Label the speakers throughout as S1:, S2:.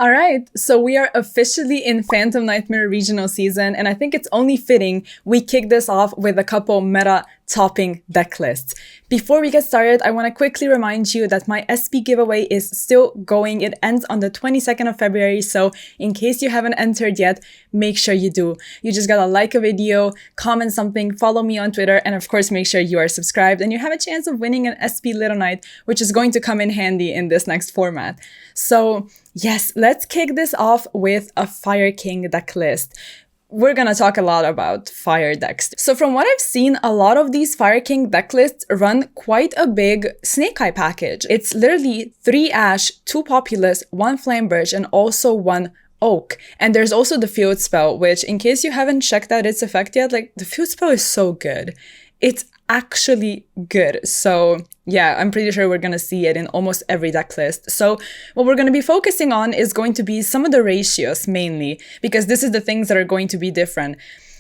S1: All right, so we are officially in Phantom Nightmare regional season, and I think it's only fitting we kick this off with a couple meta topping deck lists. Before we get started, I want to quickly remind you that my SP giveaway is still going. It ends on the 22nd of February, so in case you haven't entered yet, make sure you do. You just gotta like a video, comment something, follow me on Twitter, and of course make sure you are subscribed, and you have a chance of winning an SP Little Knight, which is going to come in handy in this next format. So yes, let's kick this off with a Fire King deck list. We're gonna talk a lot about fire decks. So from what I've seen, a lot of these Fire King deck lists run quite a big Snake Eye package. It's literally 3 Ash, 2 Populous, 1 Flame Birch, and also 1 Oak. And there's also the Field Spell, which in case you haven't checked out its effect yet, like the Field Spell is so good. It's actually good. So yeah, I'm pretty sure we're going to see it in almost every deck list. So what we're going to be focusing on is going to be some of the ratios mainly, because this is the things that are going to be different.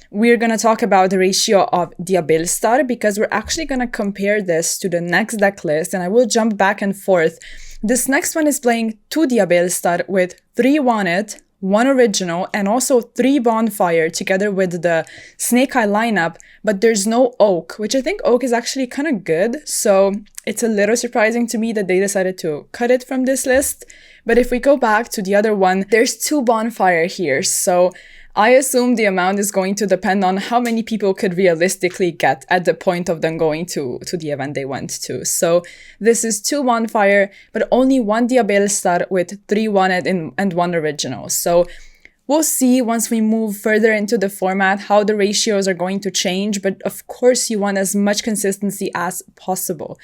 S1: We're going to talk about the ratio of Diabellstar because we're actually going to compare this to the next deck list, and I will jump back and forth. This next one is playing 2 Diabellstar with 3 Wanted, 1 Original, and also 3 Bonfire together with the Snake Eye lineup, but there's no Oak, which I think Oak is actually kind of good, so it's a little surprising to me that they decided to cut it from this list. But if we go back to the other one, there's 2 Bonfire here, so I assume the amount is going to depend on how many people could realistically get at the point of them going to the event they went to. So this is 2 Bonfire, but only 1 Diabellstar with 3 Wanted and 1 Original. So we'll see once we move further into the format how the ratios are going to change, but of course you want as much consistency as possible.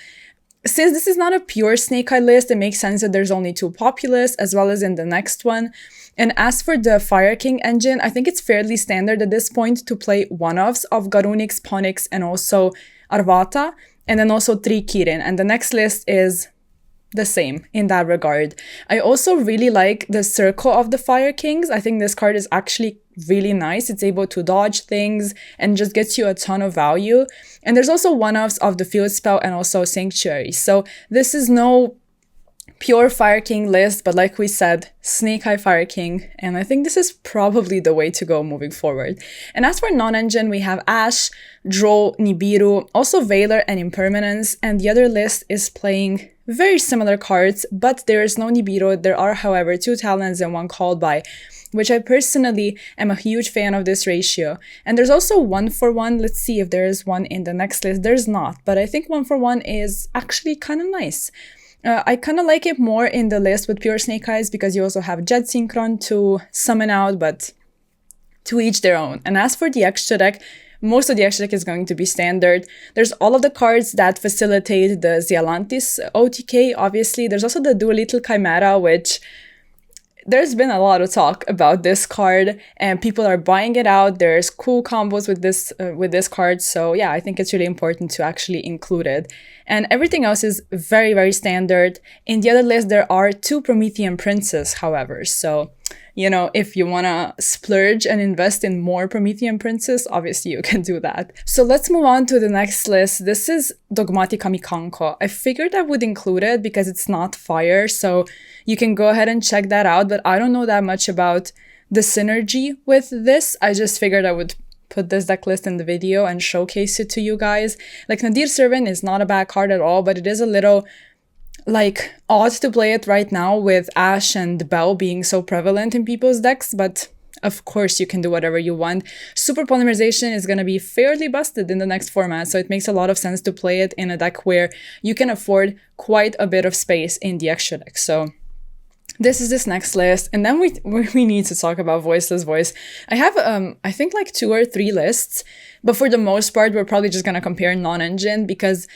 S1: Since this is not a pure Snake Eye list, it makes sense that there's only 2 Populous as well as in the next one. And as for the Fire King engine, I think it's fairly standard at this point to play one-offs of Garunix, Ponix, and also Arvata, and then also 3 Kirin. And the next list is the same in that regard. I also really like the Circle of the Fire Kings. I think this card is actually really nice. It's able to dodge things and just gets you a ton of value. And there's also one-offs of the Field Spell and also Sanctuary. So this is no pure Fire King list, but like we said, Snake Eye Fire King, and I think this is probably the way to go moving forward. And as for non-engine, we have Ash, Droll, Nibiru, also Valor and Impermanence, and the other list is playing very similar cards, but there is no Nibiru. There are, however, 2 Talons and 1 Called By, which I personally am a huge fan of this ratio. And there's also 1 for 1. Let's see if there is one in the next list. There's not, but I think 1 for 1 is actually kind of nice. I kind of like it more in the list with pure Snake Eyes because you also have Jet Synchron to summon out, but to each their own. And as for the extra deck, most of the extra deck is going to be standard. There's all of the cards that facilitate the Zealantis OTK, obviously. There's also the Dualitl Chimera, which there's been a lot of talk about this card and people are buying it out. There's cool combos with this card. So yeah, I think it's really important to actually include it. And everything else is very, very standard. In the other list, there are 2 Promethean Princes, however. So, you know, if you want to splurge and invest in more Promethean Princes, obviously you can do that. So let's move on to the next list. This is Dogmatica Mikanko. I figured I would include it because it's not fire, so you can go ahead and check that out, but I don't know that much about the synergy with this. I just figured I would put this deck list in the video and showcase it to you guys. Like, Nadir Servant is not a bad card at all, but it is a little like odd to play it right now with Ash and Bell being so prevalent in people's decks, but of course you can do whatever you want. Super Polymerization is going to be fairly busted in the next format, so it makes a lot of sense to play it in a deck where you can afford quite a bit of space in the extra deck. So this is this next list, and then we need to talk about Voiceless Voice. I have I think like 2 or 3 lists, but for the most part we're probably just gonna compare non-engine because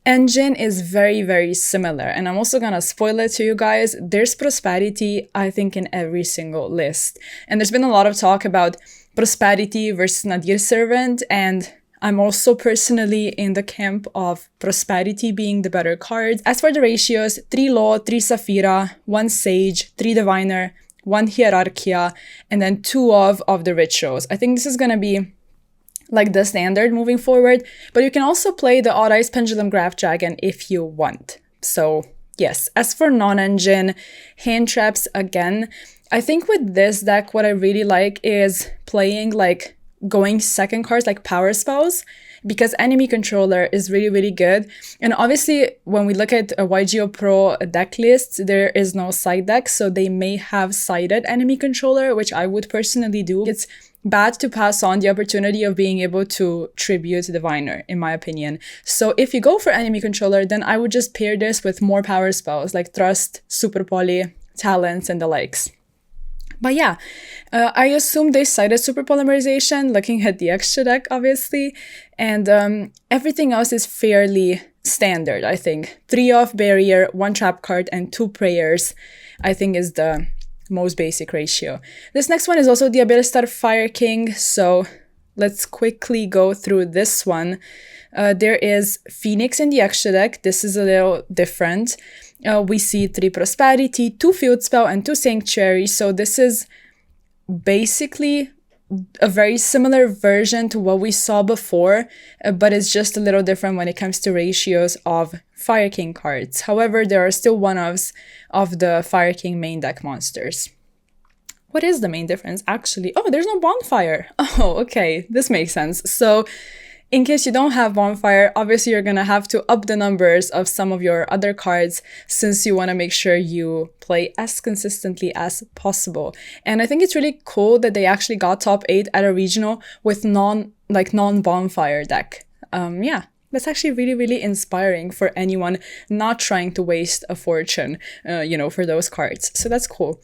S1: engine is very, very similar. And I'm also gonna spoil it to you guys. There's Prosperity, I think, in every single list. And there's been a lot of talk about Prosperity versus Nadir Servant, and I'm also personally in the camp of Prosperity being the better card. As for the ratios, 3 Law, 3 Saphira, 1 Sage, 3 Diviner, 1 Hierarchia, and then 2 of the Rituals. I think this is gonna be like the standard moving forward, but you can also play the Odd Eyes Pendulum Graph Dragon if you want. So yes, as for non-engine, hand traps again, I think with this deck, what I really like is playing like going second cards like power spells, because enemy controller is really, really good. And obviously, when we look at a YGO Pro deck list, there is no side deck, so they may have sided enemy controller, which I would personally do. It's bad to pass on the opportunity of being able to tribute Diviner, in my opinion. So if you go for enemy controller, then I would just pair this with more power spells like Thrust, Super Poly, Talents, and the likes. But yeah, I assume they cited super polymerization, looking at the extra deck, obviously, and everything else is fairly standard, I think. 3 off barrier, 1 trap card, and 2 prayers, I think is the most basic ratio. This next one is also the Abilistar Fire King, so let's quickly go through this one. There is Phoenix in the extra deck. This is a little different. We see 3 Prosperity, 2 Field Spell, and 2 Sanctuary. So this is basically a very similar version to what we saw before, but it's just a little different when it comes to ratios of Fire King cards. However, there are still one-offs of the Fire King main deck monsters. What is the main difference, actually? Oh, there's no Bonfire. Oh, okay, this makes sense. So in case you don't have Bonfire, obviously you're going to have to up the numbers of some of your other cards, since you want to make sure you play as consistently as possible. And I think it's really cool that they actually got top 8 at a regional with non-Bonfire deck. Yeah, that's actually really, really inspiring for anyone not trying to waste a fortune, for those cards. So that's cool.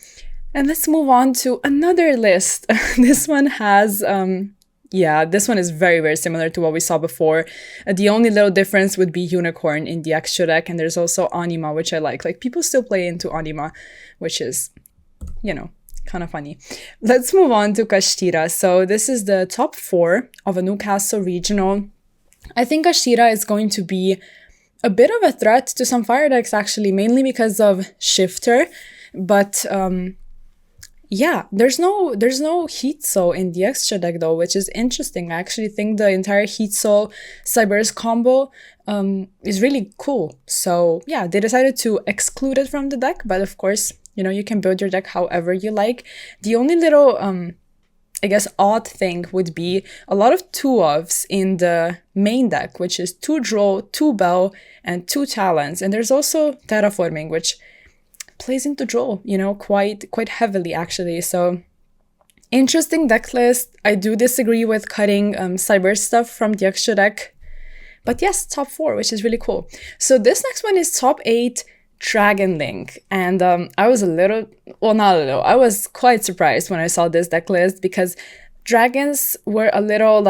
S1: And let's move on to another list. This one has... this one is very, very similar to what we saw before. The only little difference would be Unicorn in the extra deck, and there's also Anima, which I like. Like, people still play into Anima, which is, kind of funny. Let's move on to Kashtira. So this is the top 4 of a Newcastle regional. I think Kashtira is going to be a bit of a threat to some fire decks, actually, mainly because of Shifter, but... yeah, there's no Heat Soul in the extra deck though, which is interesting. I actually think the entire Heat Soul Cyberse combo is really cool. So yeah, they decided to exclude it from the deck, but of course, you can build your deck however you like. The only little, I guess, odd thing would be a lot of 2-ofs in the main deck, which is 2 Droll, 2 Bell, and 2 Talents. And there's also Terraforming, which plays into Droll, quite heavily, actually. So interesting deck list. I do disagree with cutting cyber stuff from the extra deck, but yes, top 4, which is really cool. So this next one is top 8 Dragon Link, and I was I was quite surprised when I saw this deck list, because dragons were a little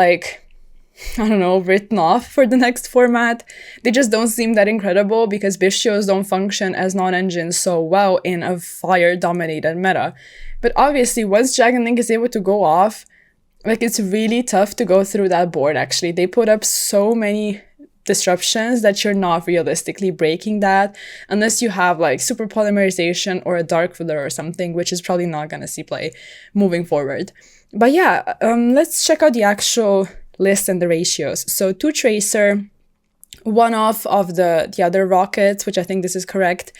S1: written off for the next format. They just don't seem that incredible because Bishios don't function as non-engines so well in a fire-dominated meta. But obviously, once Dragon Link is able to go off, it's really tough to go through that board, actually. They put up so many disruptions that you're not realistically breaking that unless you have super polymerization or a dark ruler or something, which is probably not going to see play moving forward. But yeah, let's check out the actual list and the ratios. So 2 Tracer, 1 off of the other rockets, which I think this is correct,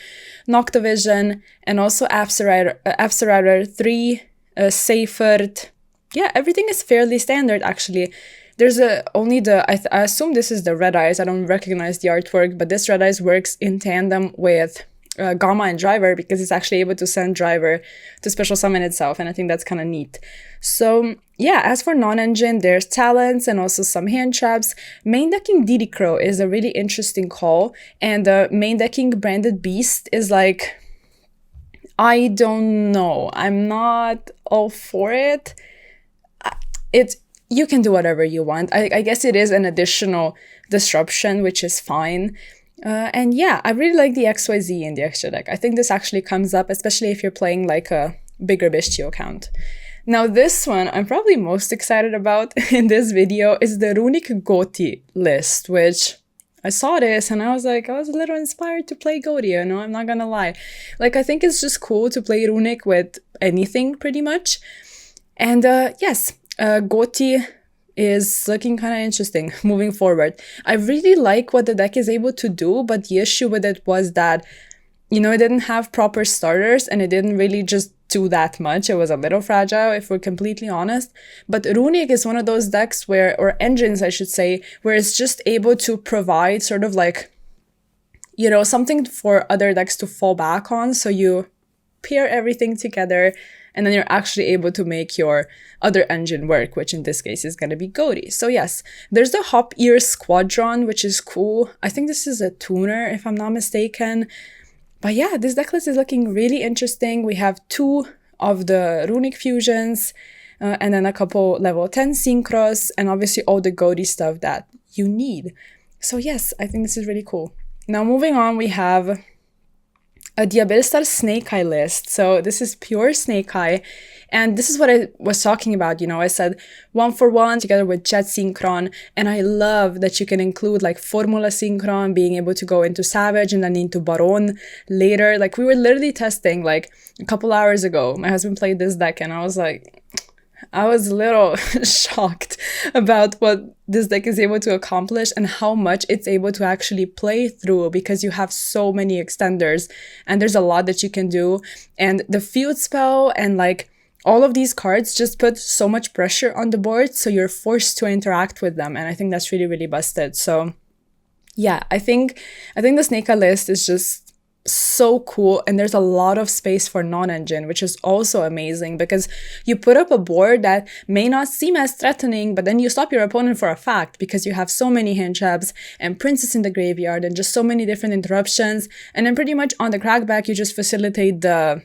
S1: Noctavision, and also Apsarider 3, Seifert. Yeah, everything is fairly standard, actually. There's I assume this is the Red Eyes. I don't recognize the artwork, but this Red Eyes works in tandem with Gamma and Driver, because it's actually able to send Driver to special summon itself, and I think that's kind of neat. So yeah, as for non-engine, there's Talents and also some hand traps. Main decking Diddy Crow is a really interesting call, and main decking Branded Beast is I don't know. I'm not all for it. You can do whatever you want. I guess it is an additional disruption, which is fine. And yeah, I really like the XYZ in the extra deck. I think this actually comes up, especially if you're playing a bigger Bistio count. Now this one I'm probably most excited about in this video is the Runic Goti list, which I saw this and I was a little inspired to play Goti, I'm not gonna lie. I think it's just cool to play Runic with anything pretty much. And yes, Goti is looking kind of interesting moving forward. I really like what the deck is able to do, but the issue with it was that, it didn't have proper starters and it didn't really just do that much. It was a little fragile, if we're completely honest. But Runic is one of those decks where, or engines, I should say, where it's just able to provide sort of like, you know, something for other decks to fall back on. So you pair everything together, and then you're actually able to make your other engine work, which in this case is going to be Godi. So yes, there's the Hop Ear Squadron, which is cool. I think this is a tuner, if I'm not mistaken. But yeah, this deck list is looking really interesting. We have 2 of the Runic fusions, and then a couple level 10 synchros, and obviously all the Godi stuff that you need. So yes, I think this is really cool. Now moving on, we have a Diabellstar Snake Eye list. So this is pure Snake Eye. And this is what I was talking about, you know, I said 1-for-1 together with Jet Synchron. And I love that you can include like Formula Synchron, being able to go into Savage and then into Baron later. Like we were literally testing like a couple hours ago. My husband played this deck and I was a little shocked about what this deck is able to accomplish and how much it's able to actually play through, because you have so many extenders and there's a lot that you can do. And the field spell and like all of these cards just put so much pressure on the board, so you're forced to interact with them. And I think that's really, really busted. So yeah, I think the Snake Eye list is just so cool, and there's a lot of space for non-engine, which is also amazing, because you put up a board that may not seem as threatening, but then you stop your opponent for a fact, because you have so many hand traps and Princess in the graveyard and just so many different interruptions. And then pretty much on the crackback, you just facilitate the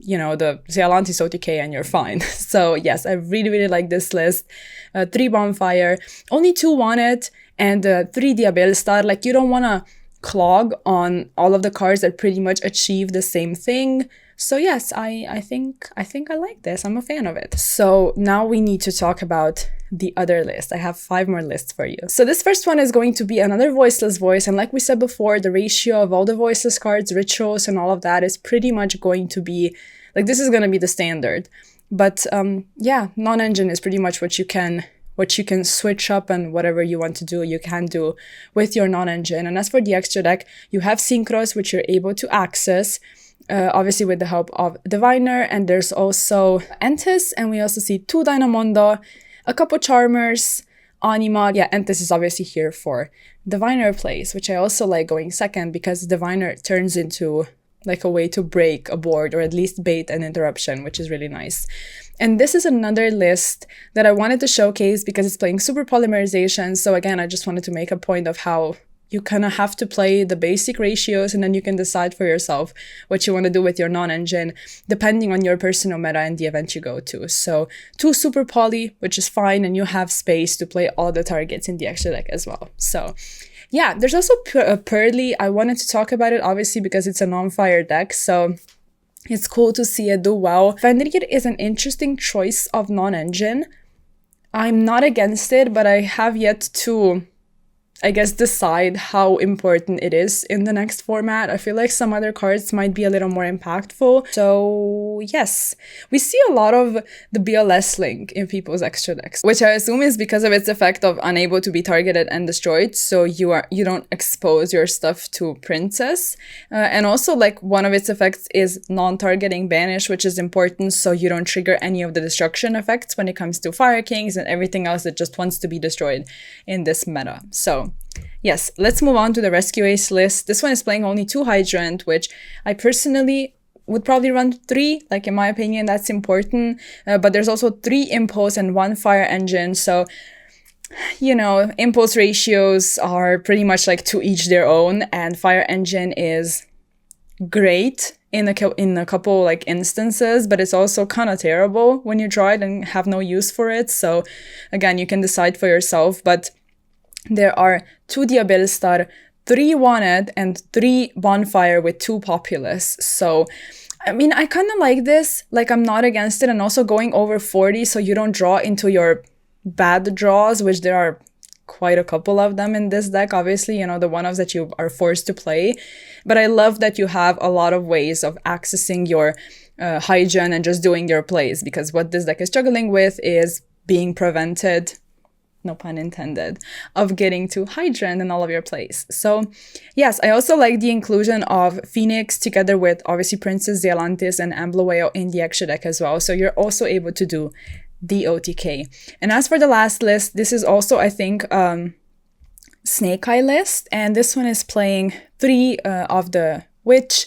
S1: Zealantis OTK and you're fine. So yes, I really, really like this list. 3 Bonfire, only 2 want it, and 3 Diabellstar. Like, you don't want to clog on all of the cards that pretty much achieve the same thing. So yes, I think I like this. I'm a fan of it. So now we need to talk about the other list. I have 5 more lists for you. So this first one is going to be another voiceless voice. And like we said before, the ratio of all the voiceless cards, rituals, and all of that is pretty much going to be, like, this is going to be the standard. But yeah, non-engine is pretty much what you can switch up, and whatever you want to do, you can do with your non-engine. And as for the extra deck, you have Synchros, which you're able to access, obviously with the help of Diviner, and there's also Entis, and we also see 2 Dynamondo, a couple Charmers, Anima. Yeah, Entis is obviously here for Diviner plays, which I also like going second, because Diviner turns into like a way to break a board, or at least bait an interruption, which is really nice. And this is another list that I wanted to showcase because it's playing super polymerization. So again, I just wanted to make a point of how you kind of have to play the basic ratios, and then you can decide for yourself what you want to do with your non-engine, depending on your personal meta and the event you go to. So 2 super poly, which is fine, and you have space to play all the targets in the extra deck as well. So yeah, there's also Pearly. I wanted to talk about it, obviously, because it's a non-fire deck, so it's cool to see it do well. Fenrir is an interesting choice of non-engine. I'm not against it, but I have yet to, I guess, decide how important it is in the next format. I feel like some other cards might be a little more impactful. So yes, we see a lot of the BLS link in people's extra decks, which I assume is because of its effect of unable to be targeted and destroyed. So you don't expose your stuff to Princess. And also, like, one of its effects is non-targeting banish, which is important, so you don't trigger any of the destruction effects when it comes to Fire Kings and everything else that just wants to be destroyed in this meta. So yes, let's move on to the Rescue Ace list. This one is playing only 2 Hydrant, which I personally would probably run 3. Like, in my opinion, that's important. But there's also 3 Impulse and 1 Fire Engine. So, you know, Impulse ratios are pretty much like to each their own. And Fire Engine is great in a couple like instances, but it's also kind of terrible when you draw it and have no use for it. So again, you can decide for yourself. But there are 2 Diabellstar, 3 Wanted, and 3 Bonfire with 2 Populous. So, I mean, I kind of like this. Like, I'm not against it. And also going over 40 so you don't draw into your bad draws, which there are quite a couple of them in this deck. Obviously, you know, the one-offs that you are forced to play. But I love that you have a lot of ways of accessing your Hygiene and just doing your plays. Because what this deck is struggling with is being prevented no pun intended, of getting to hydrant in all of your plays. So yes, I also like the inclusion of Phoenix together with obviously Princess Zealantis and Amblueo in the extra deck as well. So you're also able to do the OTK. And as for the last list, this is also, I think, Snake Eye list, and this one is playing 3 of the Witch,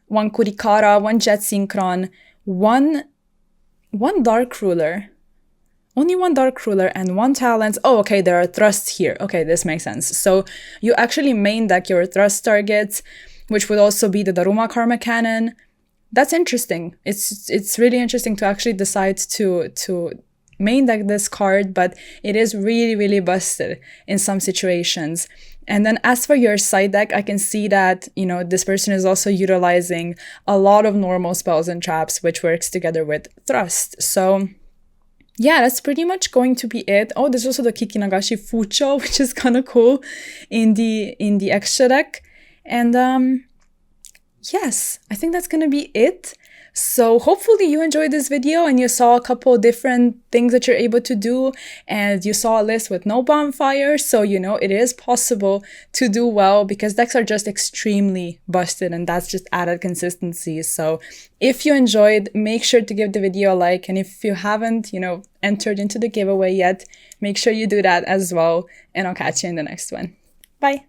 S1: 1 Kurikara, 1 Jet Synchron, one Dark Ruler, only 1 Dark Ruler, and 1 Talents. Oh, okay, there are thrusts here. Okay, this makes sense. So you actually main deck your thrust targets, which would also be the Daruma Karma Cannon. That's interesting. It's really interesting to actually decide to main deck this card, but it is really, really busted in some situations. And then as for your side deck, I can see that, you know, this person is also utilizing a lot of normal spells and traps, which works together with thrust. So yeah, that's pretty much going to be it. Oh, there's also the Kikinagashi Fucho, which is kind of cool in the extra deck. And yes, I think that's gonna be it. So hopefully you enjoyed this video and you saw a couple different things that you're able to do, and you saw a list with no bonfire. So, you know, it is possible to do well because decks are just extremely busted, and that's just added consistency. So if you enjoyed, make sure to give the video a like. And if you haven't, you know, entered into the giveaway yet, make sure you do that as well. And I'll catch you in the next one. Bye.